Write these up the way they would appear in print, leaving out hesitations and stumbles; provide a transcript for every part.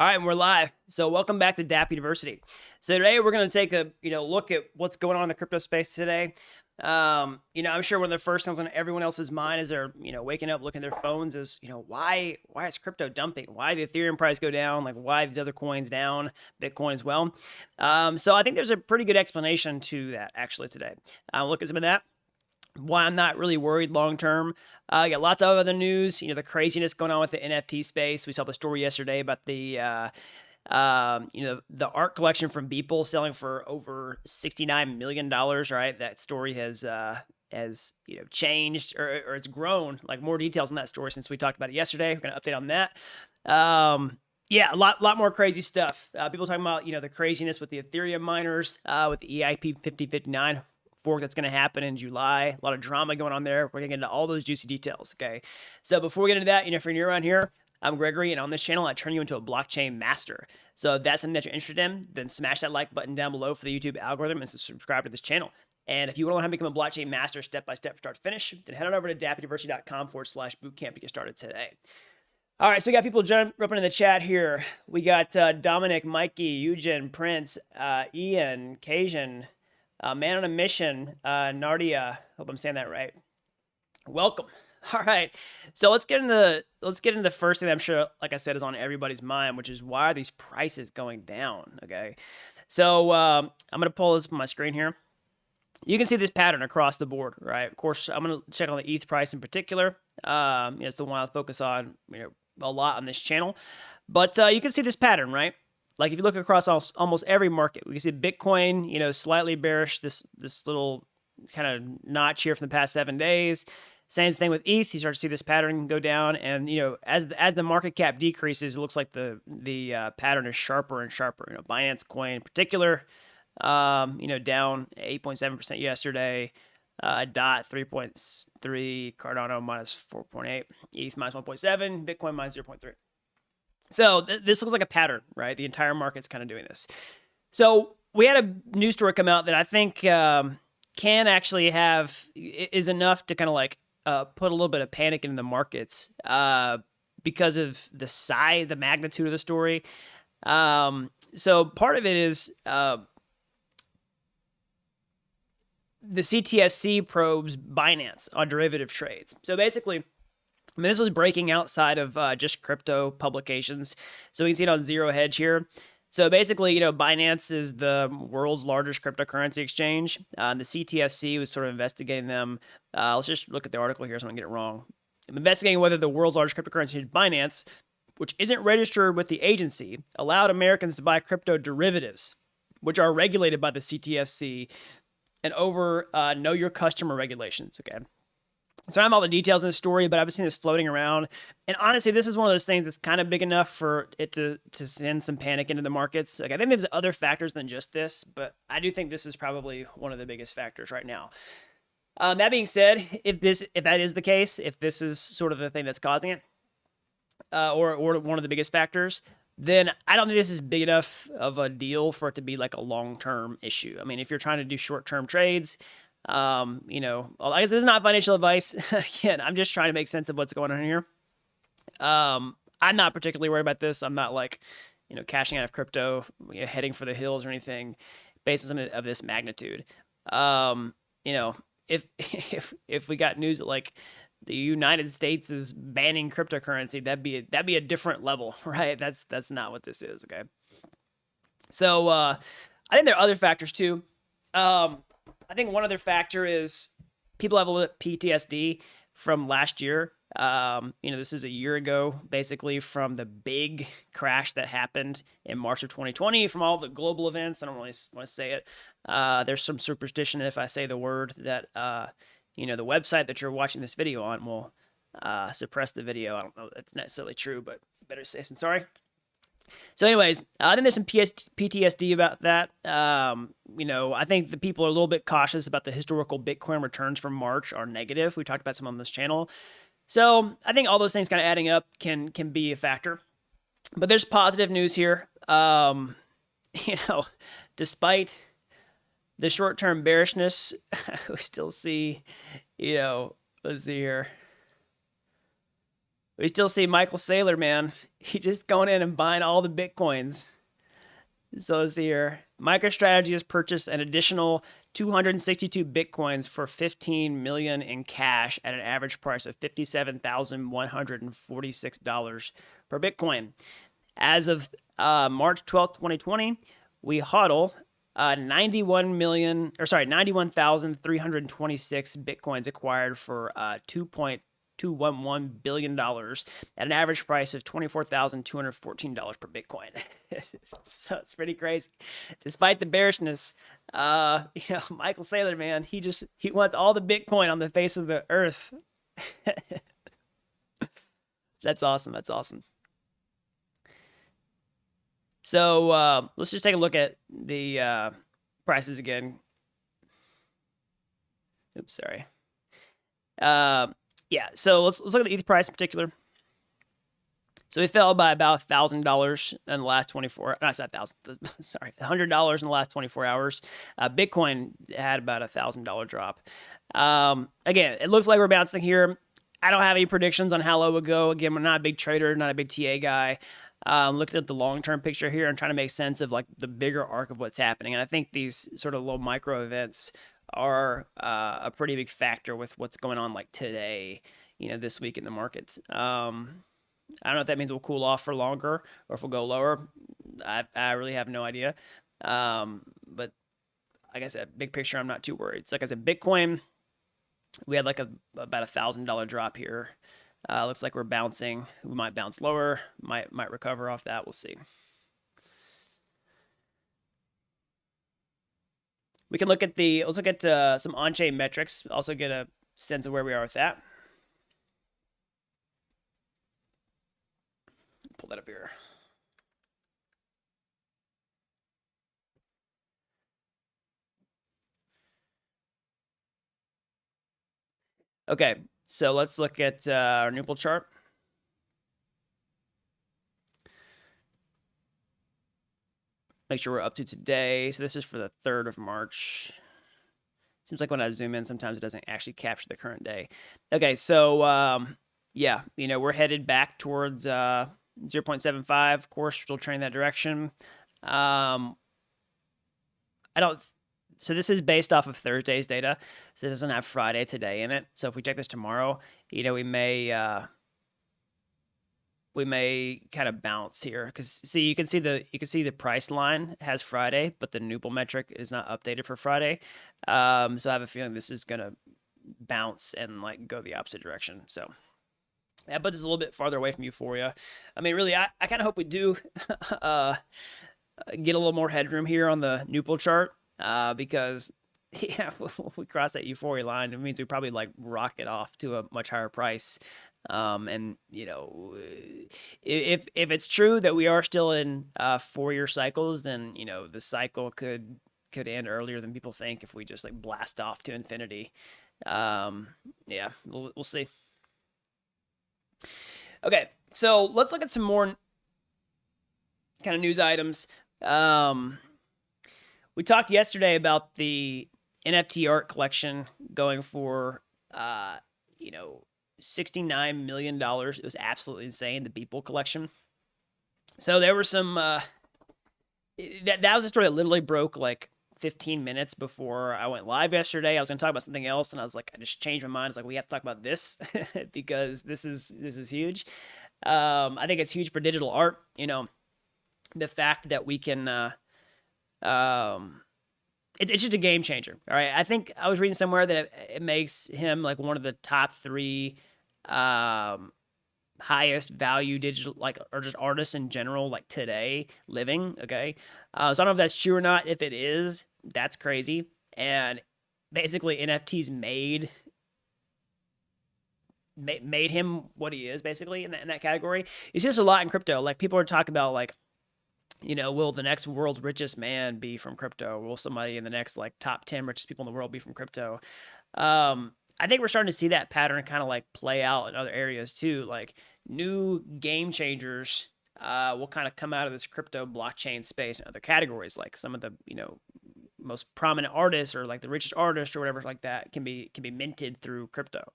All right, and we're live. So welcome back to Dapp University. So today we're going to take a look at what's going on in the crypto space today. I'm sure one of the first things on everyone else's mind as they're waking up, looking at their phones is why is crypto dumping? Why did the Ethereum price go down? Like why these other coins down? Bitcoin as well. So I think there's a pretty good explanation to that actually today. Look at some of that. Why I'm not really worried long term. Got lots of other news. The craziness going on with the NFT space. We saw the story yesterday about the the art collection from Beeple selling for over $69 million. Right, that story has changed or it's grown. Like more details on that story since we talked about it yesterday. We're gonna update on that. Yeah, a lot more crazy stuff. People talking about the craziness with the Ethereum miners, with the EIP 5059 fork that's going to happen in July. A lot of drama going on there. We're going to get into all those juicy details, okay? So before we get into that, if you're new around here, I'm Gregory, and on this channel, I turn you into a blockchain master. So if that's something that you're interested in, then smash that like button down below for the YouTube algorithm and subscribe to this channel. And if you want to learn how to become a blockchain master step-by-step from start to finish, then head on over to dappuniversity.com/bootcamp to get started today. All right, so we got people jumping in the chat here. We got Dominic, Mikey, Eugen, Prince, Ian, Cajun, Man on a Mission, Nardia. Hope I'm saying that right. Welcome. All right, so let's get into the first thing that I'm sure, like I said, is on everybody's mind, which is why are these prices going down? Okay, so I'm gonna pull this up on my screen here. You can see this pattern across the board, right? Of course, I'm gonna check on the ETH price in particular. It's the one I focus on, a lot on this channel, but you can see this pattern, right? Like if you look across almost every market, we can see Bitcoin, slightly bearish, this little kind of notch here from the past 7 days. Same thing with ETH. You start to see this pattern go down, and as the market cap decreases, it looks like the pattern is sharper and sharper. Binance Coin in particular, down 8.7% yesterday. DOT 3.3, Cardano minus 4.8, ETH minus 1.7, Bitcoin minus 0.3. So this looks like a pattern, right? The entire market's kind of doing this. So we had a news story come out that I think can actually is enough to kind of like put a little bit of panic into the markets because of the magnitude of the story. So part of it is the CTFC probes Binance on derivative trades. So basically, this was breaking outside of just crypto publications. So we can see it on Zero Hedge here. So basically, Binance is the world's largest cryptocurrency exchange. The CTFC was sort of investigating them. Let's just look at the article here so I don't get it wrong. I'm investigating whether the world's largest cryptocurrency, Binance, which isn't registered with the agency, allowed Americans to buy crypto derivatives, which are regulated by the CTFC and over know your customer regulations, okay? So I don't have all the details in the story, but I've been seeing this floating around. And honestly, this is one of those things that's kind of big enough for it to send some panic into the markets. Like I think there's other factors than just this, but I do think this is probably one of the biggest factors right now. That being said, if that is the case, if this is sort of the thing that's causing it, or one of the biggest factors, then I don't think this is big enough of a deal for it to be like a long-term issue. I mean, if you're trying to do short-term trades, I guess this is not financial advice. Again, I'm just trying to make sense of what's going on here. I'm not particularly worried about this. I'm not like, cashing out of crypto, heading for the hills or anything based on something of this magnitude. If we got news that like the United States is banning cryptocurrency, that'd be a different level, right? That's not what this is. Okay. So, I think there are other factors too. I think one other factor is people have a little bit PTSD from last year. This is a year ago, basically, from the big crash that happened in March of 2020 from all the global events. I don't really want to say it. There's some superstition if I say the word that, the website that you're watching this video on will suppress the video. I don't know if that's necessarily true, but better safe than sorry. So anyways, I think there's some PTSD about that. I think the people are a little bit cautious about the historical Bitcoin returns from March are negative. We talked about some on this channel. So I think all those things kind of adding up can be a factor. But there's positive news here. Despite the short-term bearishness, we still see, let's see here. We still see Michael Saylor, man. He just going in and buying all the Bitcoins. So let's see here. MicroStrategy has purchased an additional 262 Bitcoins for 15 million in cash at an average price of $57,146 per Bitcoin. As of March 12th, 2020, we hodl 91,326 Bitcoins acquired for $2.211 billion at an average price of $24,214 per Bitcoin. So it's pretty crazy. Despite the bearishness, Michael Saylor, man, he wants all the Bitcoin on the face of the earth. That's awesome. That's awesome. So let's just take a look at the prices again. Oops, sorry. Yeah, so let's look at the ETH price in particular. So it fell by about $1,000 in the last 24. No, it's not 1,000. Sorry, $100 in the last 24 hours. Bitcoin had about $1,000 drop. Again, it looks like we're bouncing here. I don't have any predictions on how low it would go. Again, I'm not a big trader, not a big TA guy. Looking at the long-term picture here and trying to make sense of like the bigger arc of what's happening. And I think these sort of little micro events are a pretty big factor with what's going on like today, this week in the markets. I don't know if that means we'll cool off for longer or if we'll go lower. I really have no idea. But like I said, big picture, I'm not too worried. So like I said, Bitcoin, we had like about $1,000 drop here. Looks like we're bouncing. We might bounce lower, might recover off that. We'll see. We can let's look at some on-chain metrics. Also get a sense of where we are with that. Pull that up here. Okay, so let's look at our Nupal chart. Make sure we're up to today. So this is for the 3rd of March. Seems like when I zoom in, sometimes it doesn't actually capture the current day. Okay, so yeah, we're headed back towards 0.75. Of course, still trending that direction. So this is based off of Thursday's data. So it doesn't have Friday today in it. So if we check this tomorrow, we may kind of bounce here because see, you can see the price line has Friday, but the Nupal metric is not updated for Friday. So I have a feeling this is gonna bounce and like go the opposite direction. So that puts us a little bit farther away from euphoria. I mean, really, I kind of hope we do get a little more headroom here on the Nupal chart because yeah, if we cross that euphoria line, it means we probably like rocket off to a much higher price. And if it's true that we are still in 4-year cycles, then the cycle could end earlier than people think if we just like blast off to infinity. Yeah, we'll see. Okay, so let's look at some more kind of news items. We talked yesterday about the NFT art collection going for $69 million. It was absolutely insane, the Beeple collection. So there were some that was a story that literally broke like 15 minutes before I went live yesterday. I was gonna talk about something else, and I was like, I just changed my mind. It's like, we have to talk about this because this is huge. I think it's huge for digital art. The fact that we can it's just a game changer. All right. I think I was reading somewhere that it makes him like one of the top 3 highest value digital, like, or just artists in general, like today living. Okay. So I don't know if that's true or not. If it is, that's crazy. And basically NFTs made him what he is basically in that category. It's just a lot in crypto. Like people are talking about like, will the next world's richest man be from crypto? Will somebody in the next like top 10 richest people in the world be from crypto? I think we're starting to see that pattern kind of like play out in other areas too. Like new game changers will kind of come out of this crypto blockchain space and other categories. Like some of the, most prominent artists or like the richest artist or whatever like that can be minted through crypto.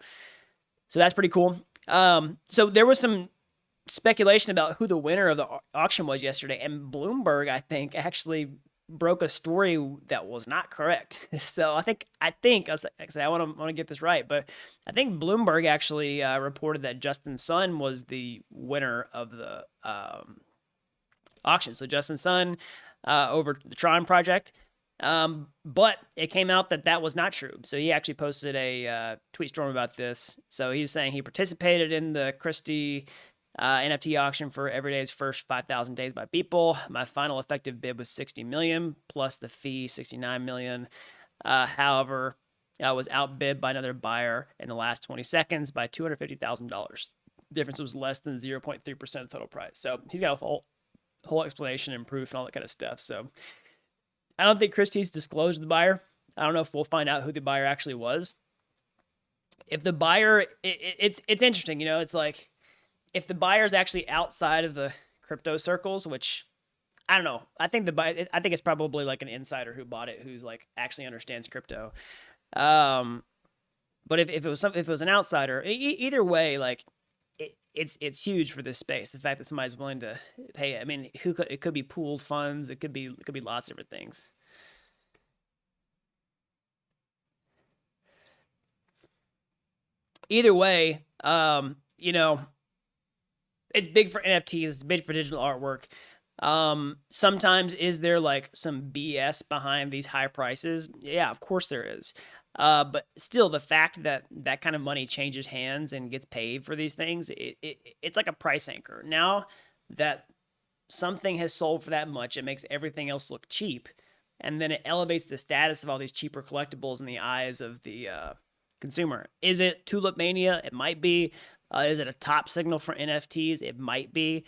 So that's pretty cool. So there was some speculation about who the winner of the auction was yesterday, and Bloomberg, I think, actually broke a story that was not correct. So I think I want to get this right, but I think Bloomberg actually reported that Justin Sun was the winner of the auction. So Justin Sun over the Tron project. But it came out that that was not true. So he actually posted a tweet storm about this. So he was saying he participated in the Christie NFT auction for Everyday's first 5,000 days by Beeple. My final effective bid was 60 million plus the fee, 69 million. However, I was outbid by another buyer in the last 20 seconds by $250,000. The difference was less than 0.3% of total price. So he's got a whole explanation and proof and all that kind of stuff. So I don't think Christie's disclosed the buyer. I don't know if we'll find out who the buyer actually was. If the buyer, it's interesting, you know, it's like if the buyer is actually outside of the crypto circles, which I don't know. I think it's probably like an insider who bought it, who's like actually understands crypto. But if it was an outsider, either way, like it's huge for this space. The fact that somebody's willing to pay it. I mean, it could be pooled funds. It could be lots of different things. Either way, you know, it's big for NFTs. It's big for digital artwork. Sometimes is there like some BS behind these high prices? Yeah, of course there is. But still, the fact that that kind of money changes hands and gets paid for these things, it's like a price anchor. Now that something has sold for that much, it makes everything else look cheap. And then it elevates the status of all these cheaper collectibles in the eyes of the consumer. Is it Tulip Mania? It might be. Is it a top signal for NFTs? It might be.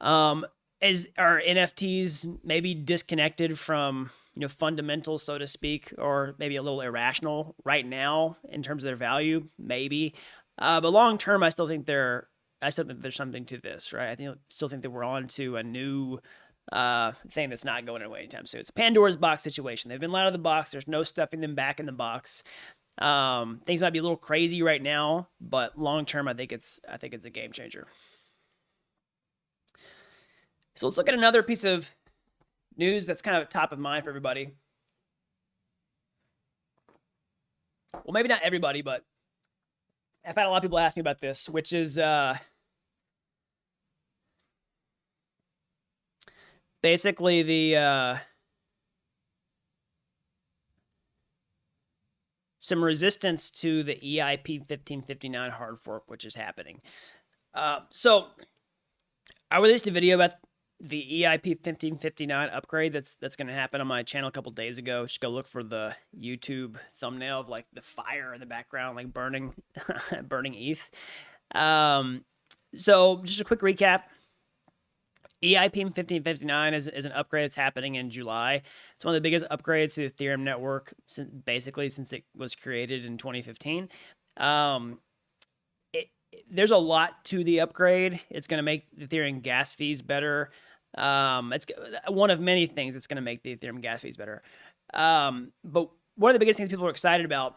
Are NFTs maybe disconnected from, you know, fundamentals, so to speak, or maybe a little irrational right now in terms of their value? Maybe. But long term, I still think there's something to this, right? Still think that we're on to a new thing that's not going away anytime soon. It's a Pandora's box situation. They've been let out of the box. There's no stuffing them back in the box. Things might be a little crazy right now, but long term, I think it's a game changer. So let's look at another piece of news that's kind of top of mind for everybody. Well, maybe not everybody, but I've had a lot of people ask me about this, which is basically the some resistance to the EIP 1559 hard fork, which is happening. So I released a video about the EIP 1559 upgrade that's going to happen on my channel a couple days ago. Just go look for the YouTube thumbnail of like the fire in the background, like burning ETH. So just a quick recap. EIP 1559 is an upgrade that's happening in July. It's one of the biggest upgrades to the Ethereum network since it was created in 2015. There's a lot to the upgrade. It's going to make the Ethereum gas fees better. It's one of many things that's going to make the Ethereum gas fees better. But one of the biggest things people are excited about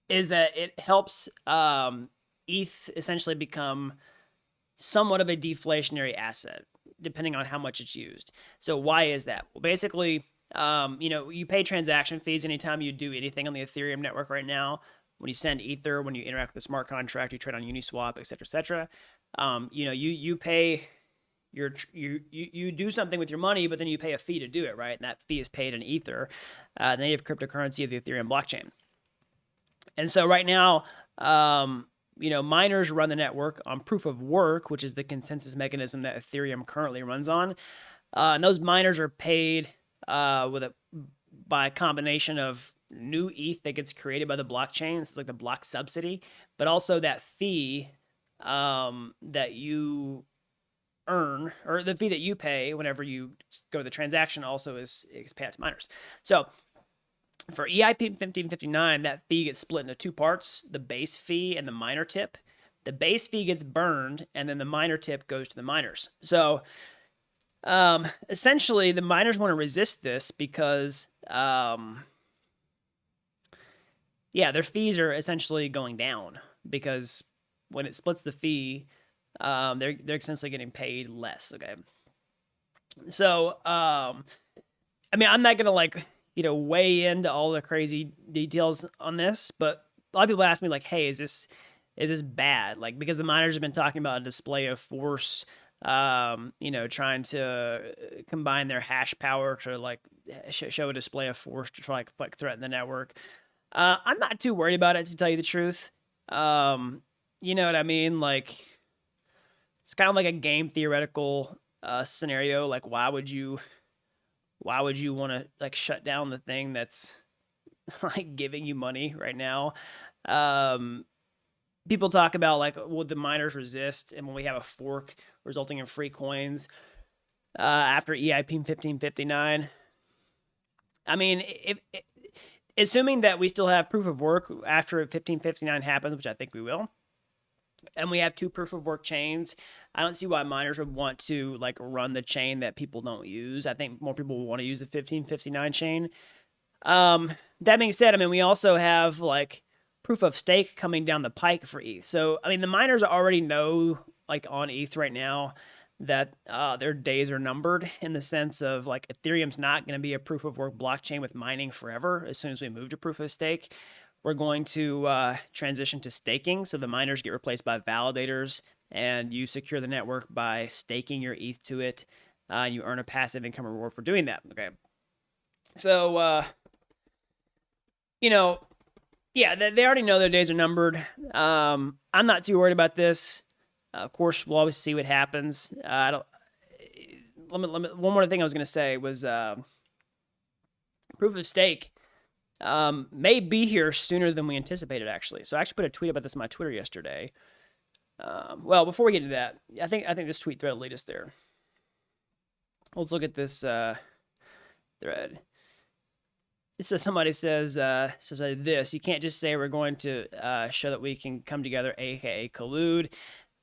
is that it helps ETH essentially become somewhat of a deflationary asset, depending on how much it's used. So why is that? Well, basically, you know, you pay transaction fees anytime you do anything on the Ethereum network right now. When you send Ether, when you interact with the smart contract, you trade on Uniswap, et cetera, et cetera. You know, you pay you do something with your money, but then you pay a fee to do it, right? And that fee is paid in Ether, the native cryptocurrency of the Ethereum blockchain. And so right now, you know, miners run the network on proof of work, which is the consensus mechanism that Ethereum currently runs on. And those miners are paid by a combination of new ETH that gets created by the blockchain. This is like the block subsidy, but also that fee that you earn, or the fee that you pay whenever you go to the transaction, also is paid out to miners. So for EIP 1559, that fee gets split into two parts: the base fee and the miner tip. The base fee gets burned, and then the miner tip goes to the miners. So essentially, the miners want to resist this because yeah, their fees are essentially going down because when it splits the fee, they're essentially getting paid less. Okay, so I mean, I'm not gonna like weigh into all the crazy details on this, but a lot of people ask me like, hey, is this bad? Like, because the miners have been talking about a display of force, trying to combine their hash power to like show a display of force to try like threaten the network. I'm not too worried about it, to tell you the truth. You know what I mean? Like, it's kind of like a game theoretical scenario. Like, why would you want to like shut down the thing that's like giving you money right now? People talk about like, would the miners resist, and when we have a fork resulting in free coins after EIP 1559? I mean, if assuming that we still have proof of work after 1559 happens, which I think we will, and we have two proof of work chains, I don't see why miners would want to like run the chain that people don't use. I think more people will want to use the 1559 chain. That being said, I mean, we also have like proof of stake coming down the pike for ETH. So, I mean, the miners already know, like on ETH right now, that their days are numbered, in the sense of like Ethereum's not going to be a proof of work blockchain with mining forever. As soon as we move to proof of stake, we're going to transition to staking. So the miners get replaced by validators, and you secure the network by staking your ETH to it. And you earn a passive income reward for doing that. Okay. So, yeah, they already know their days are numbered. I'm not too worried about this. Of course, we'll always see what happens. I don't. One more thing I was going to say was proof of stake may be here sooner than we anticipated, actually. So I actually put a tweet about this on my Twitter yesterday. Well, before we get to that, I think this tweet thread will lead us there. Let's look at this thread. Somebody says this: you can't just say we're going to show that we can come together, aka collude,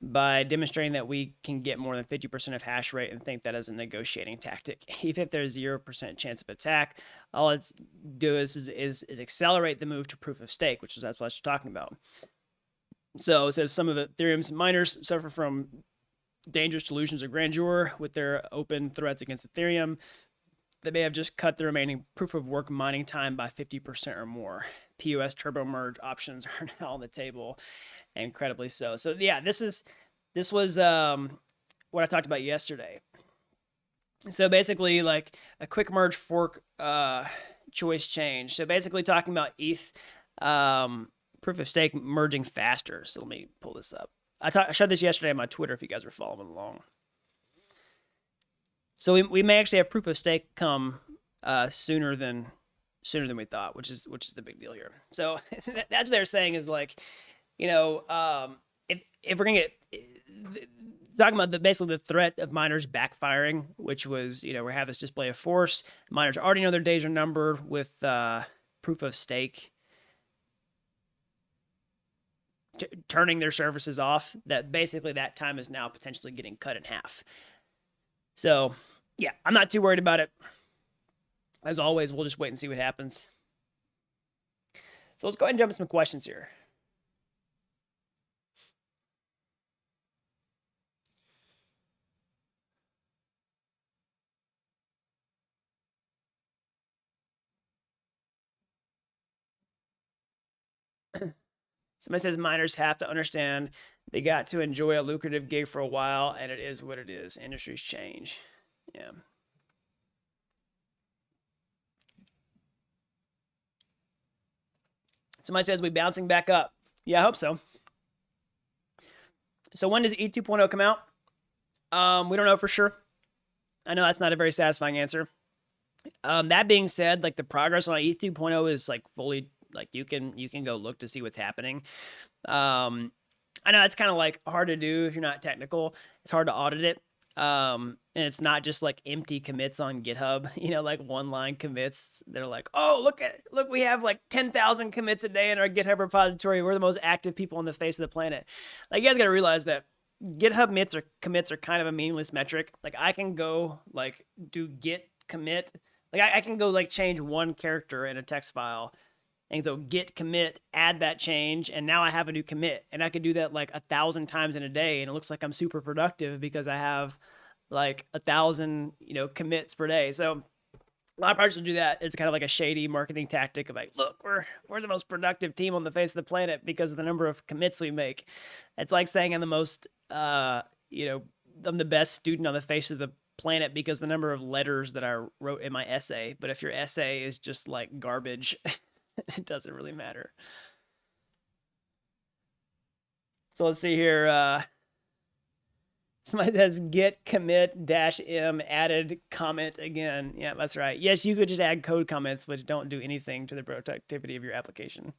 by demonstrating that we can get more than 50% of hash rate and think that as a negotiating tactic. Even if there's 0% chance of attack, all it's do is accelerate the move to proof of stake, which is that's what you're talking about. So it says some of Ethereum's miners suffer from dangerous delusions of grandeur with their open threats against Ethereum. They may have just cut the remaining proof of work mining time by 50% or more. POS turbo merge options are now on the table, incredibly so. So yeah, this was what I talked about yesterday. So basically, like a quick merge fork choice change. So basically, talking about ETH proof of stake merging faster. So let me pull this up. I showed this yesterday on my Twitter if you guys were following along. So we may actually have proof of stake come sooner than we thought, which is the big deal here. So that's what they're saying is like, if we're gonna get talking about basically the threat of miners backfiring, which was we have this display of force. Miners already know their days are numbered with proof of stake turning their services off. That basically that time is now potentially getting cut in half. So, yeah, I'm not too worried about it. As always, we'll just wait and see what happens. So let's go ahead and jump into some questions here. Somebody says miners have to understand they got to enjoy a lucrative gig for a while, and it is what it is. Industries change. Yeah. Somebody says we bouncing back up. Yeah, I hope so. So when does ETH 2.0 come out? We don't know for sure. I know that's not a very satisfying answer. That being said, like the progress on ETH 2.0 is like fully like you can go look to see what's happening. I know it's kind of like hard to do if you're not technical. It's hard to audit it. And it's not just like empty commits on GitHub, like one line commits. They're like, oh, look, we have like 10,000 commits a day in our GitHub repository. We're the most active people on the face of the planet. Like, you guys got to realize that GitHub commits are kind of a meaningless metric. Like, I can go like do git commit. Like I can go like change one character in a text file And so git commit, add that change, and now I have a new commit. And I could do that like 1,000 times in a day, and it looks like I'm super productive because I have like 1,000, commits per day. So a lot of projects will do that. It's kind of like a shady marketing tactic of like, look, we're the most productive team on the face of the planet because of the number of commits we make. It's like saying I'm the most, I'm the best student on the face of the planet because the number of letters that I wrote in my essay. But if your essay is just like garbage, it doesn't really matter. So let's see here. Somebody says git commit -m added comment again. Yeah, that's right. Yes, you could just add code comments, which don't do anything to the productivity of your application.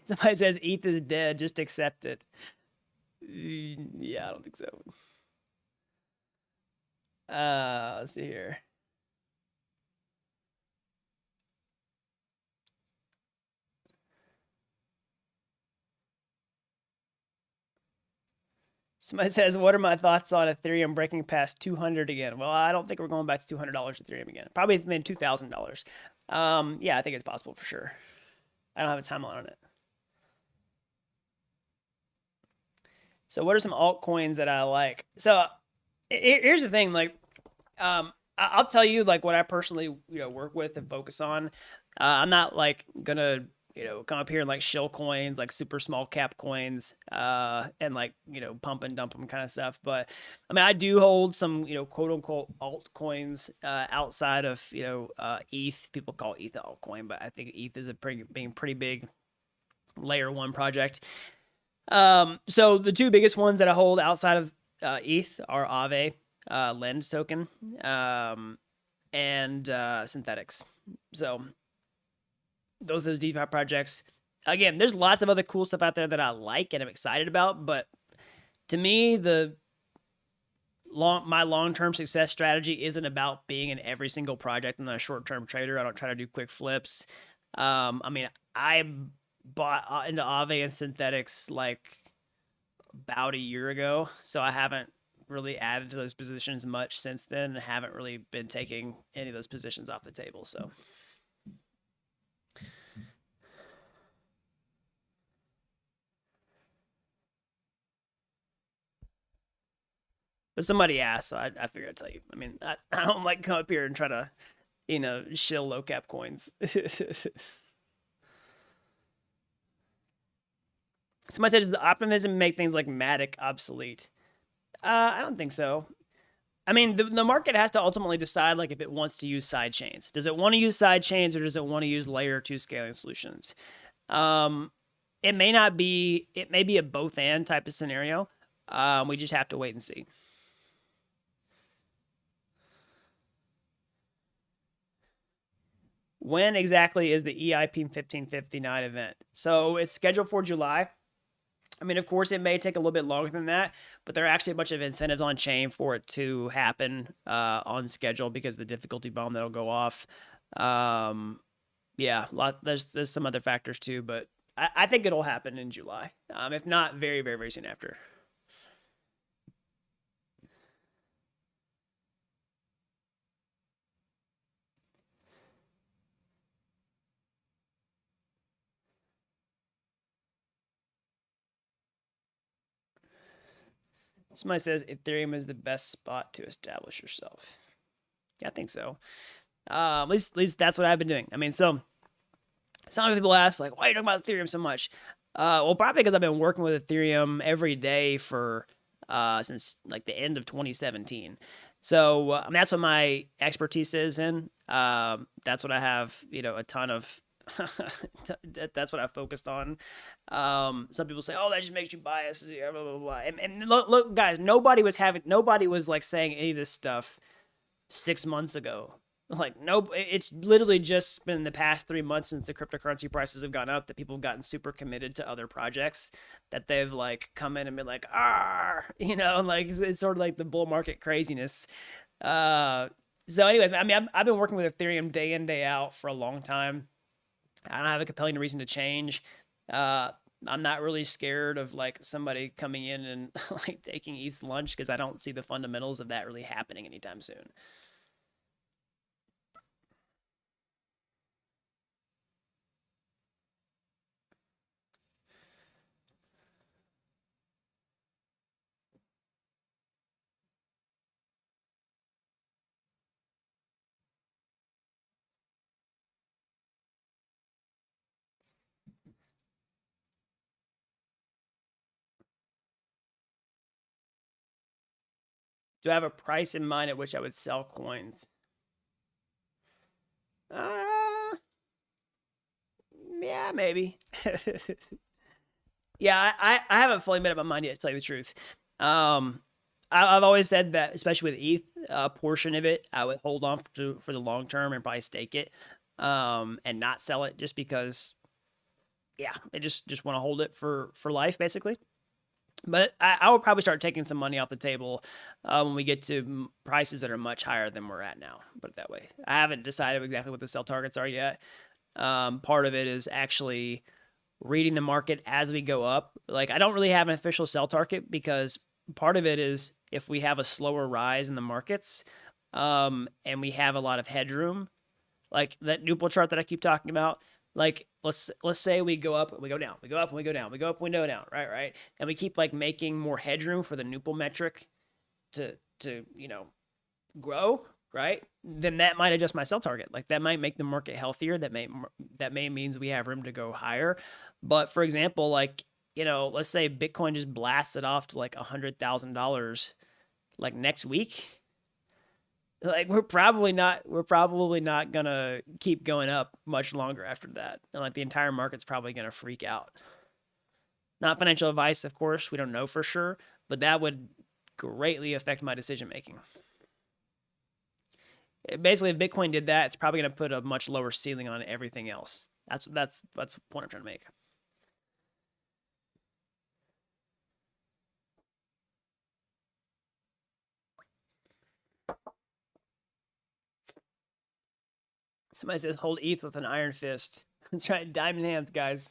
Somebody says ETH is dead. Just accept it. Yeah, I don't think so. Let's see here. Somebody says, what are my thoughts on Ethereum breaking past 200 again? Well, I don't think we're going back to $200 Ethereum again. Probably been $2,000. Yeah, I think it's possible for sure. I don't have a timeline on it. So what are some altcoins that I like? So here's the thing, like, I'll tell you like what I personally, work with and focus on. I'm not like gonna, come up here and like shill coins, like super small cap coins, and like, pump and dump them kind of stuff. But I mean, I do hold some, quote unquote altcoins, outside of, ETH. People call ETH an altcoin, but I think ETH is being pretty big layer one project. So the two biggest ones that I hold outside of ETH are Aave, Lend token, and Synthetics. So those are those DeFi projects. Again, there's lots of other cool stuff out there that I like and I'm excited about, but to me, my long-term success strategy isn't about being in every single project. I'm not a short-term trader. I don't try to do quick flips. I mean, I bought into Aave and Synthetics like about a year ago, so I haven't really added to those positions much since then and haven't really been taking any of those positions off the table. So but somebody asked, so I figured I'd tell you. I mean, I don't like come up here and try to, shill low cap coins. Somebody said, does the optimism make things like Matic obsolete? I don't think so. I mean, the market has to ultimately decide like if it wants to use side chains. Does it want to use side chains or does it want to use layer 2 scaling solutions? It may not be, it may be a both and type of scenario. We just have to wait and see. When exactly is the EIP 1559 event? So it's scheduled for July. I mean, of course, it may take a little bit longer than that, but there are actually a bunch of incentives on chain for it to happen on schedule because of the difficulty bomb that'll go off. Yeah, there's some other factors too, but I think it'll happen in July, if not very, very, very soon after. Somebody says Ethereum is the best spot to establish yourself. Yeah, I think so. At least that's what I've been doing. I mean, so some people ask like, why are you talking about Ethereum so much? Well, probably because I've been working with Ethereum every day for since like the end of 2017. So that's what my expertise is in. That's what I have, a ton of. That's what I focused on. Some people say, "Oh, that just makes you biased." Blah blah blah. And look, guys, nobody was like saying any of this stuff 6 months ago. Like, no, it's literally just been the past 3 months since the cryptocurrency prices have gone up that people have gotten super committed to other projects that they've like come in and been like, like it's sort of like the bull market craziness. So anyways, I mean, I've been working with Ethereum day in, day out for a long time. I don't have a compelling reason to change. I'm not really scared of like somebody coming in and like taking ETH's lunch because I don't see the fundamentals of that really happening anytime soon. Do I have a price in mind at which I would sell coins? Yeah, maybe. Yeah, I haven't fully made up my mind yet, to tell you the truth. I've always said that, especially with ETH, a portion of it I would hold on for the long term and probably stake it, and not sell it, just because, yeah, I just want to hold it for life, basically. But I will probably start taking some money off the table when we get to prices that are much higher than we're at now. Put it that way. I haven't decided exactly what the sell targets are yet. Part of it is actually reading the market as we go up. Like, I don't really have an official sell target, because part of it is if we have a slower rise in the markets, and we have a lot of headroom, like that Newport chart that I keep talking about. Like, let's say we go up and we go down, we go up and we go down, we go up and we go down, right, and we keep like making more headroom for the Newport metric to grow, right? Then that might adjust my sell target. Like, that might make the market healthier. That may means we have room to go higher. But for example, like, let's say Bitcoin just blasted off to like $100,000 like next week. Like, we're probably not gonna keep going up much longer after that. And like, the entire market's probably gonna freak out. Not financial advice, of course. We don't know for sure, but that would greatly affect my decision making. Basically, if Bitcoin did that, it's probably going to put a much lower ceiling on everything else. That's the point I'm trying to make. Somebody says hold ETH with an iron fist. That's right, diamond hands, guys.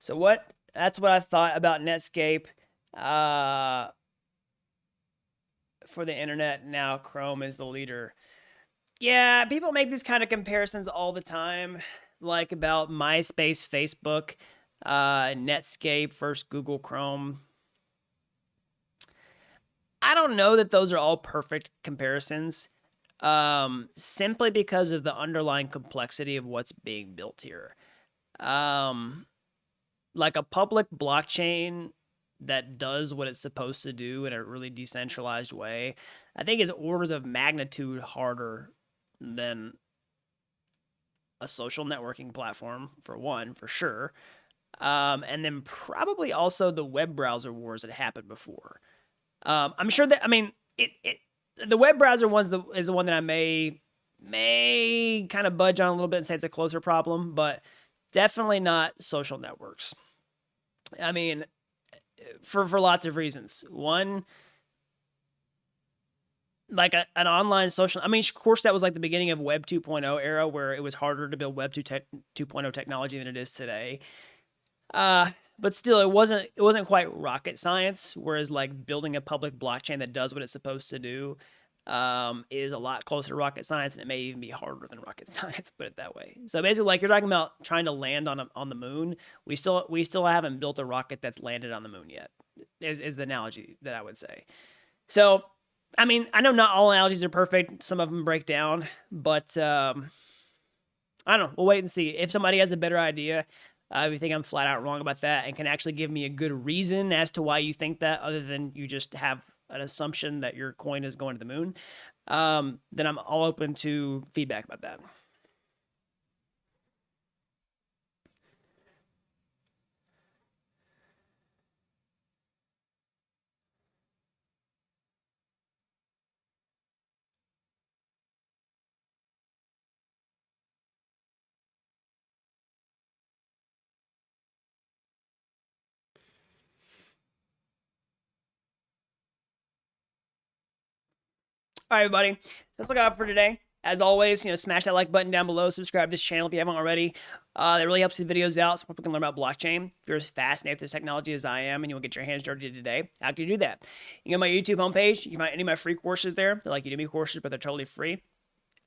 So that's what I thought about Netscape. For the internet now, Chrome is the leader. Yeah, people make these kind of comparisons all the time, like about MySpace, Facebook, Netscape, first Google Chrome. I don't know that those are all perfect comparisons, simply because of the underlying complexity of what's being built here. Like a public blockchain that does what it's supposed to do in a really decentralized way, I think is orders of magnitude harder than a social networking platform, for one, for sure. And then probably also the web browser wars that happened before. I'm sure that, I mean, the web browser is the one that I may kind of budge on a little bit and say it's a closer problem, but definitely not social networks. I mean, for lots of reasons. One, like an online social, I mean, of course, that was like the beginning of Web 2.0 era, where it was harder to build Web 2.0 technology than it is today. But still, it wasn't quite rocket science. Whereas like building a public blockchain that does what it's supposed to do is a lot closer to rocket science, and it may even be harder than rocket science, put it that way. So basically, like, you're talking about trying to land on the moon. We still haven't built a rocket that's landed on the moon yet, is the analogy that I would say. So, I mean, I know not all analogies are perfect. Some of them break down, but I don't know. We'll wait and see. If somebody has a better idea, if you think I'm flat out wrong about that and can actually give me a good reason as to why you think that, other than you just have an assumption that your coin is going to the moon, then I'm all open to feedback about that. All right, everybody. That's what I got for today. As always, smash that like button down below. Subscribe to this channel if you haven't already. That really helps the videos out so people can learn about blockchain. If you're as fascinated with this technology as I am and you want to get your hands dirty today, how can you do that? You go to my YouTube homepage. You can find any of my free courses there. They're like Udemy courses, but they're totally free. If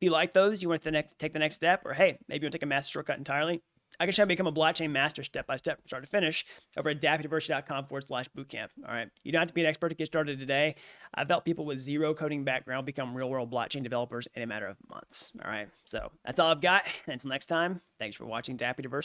you like those, you want to take the next step, or hey, maybe you want to take a master shortcut entirely, I can show you how to become a blockchain master step by step from start to finish over at dappuniversity.com/bootcamp. All right. You don't have to be an expert to get started today. I've helped people with zero coding background become real world blockchain developers in a matter of months. All right. So that's all I've got. And until next time, thanks for watching Dapp University.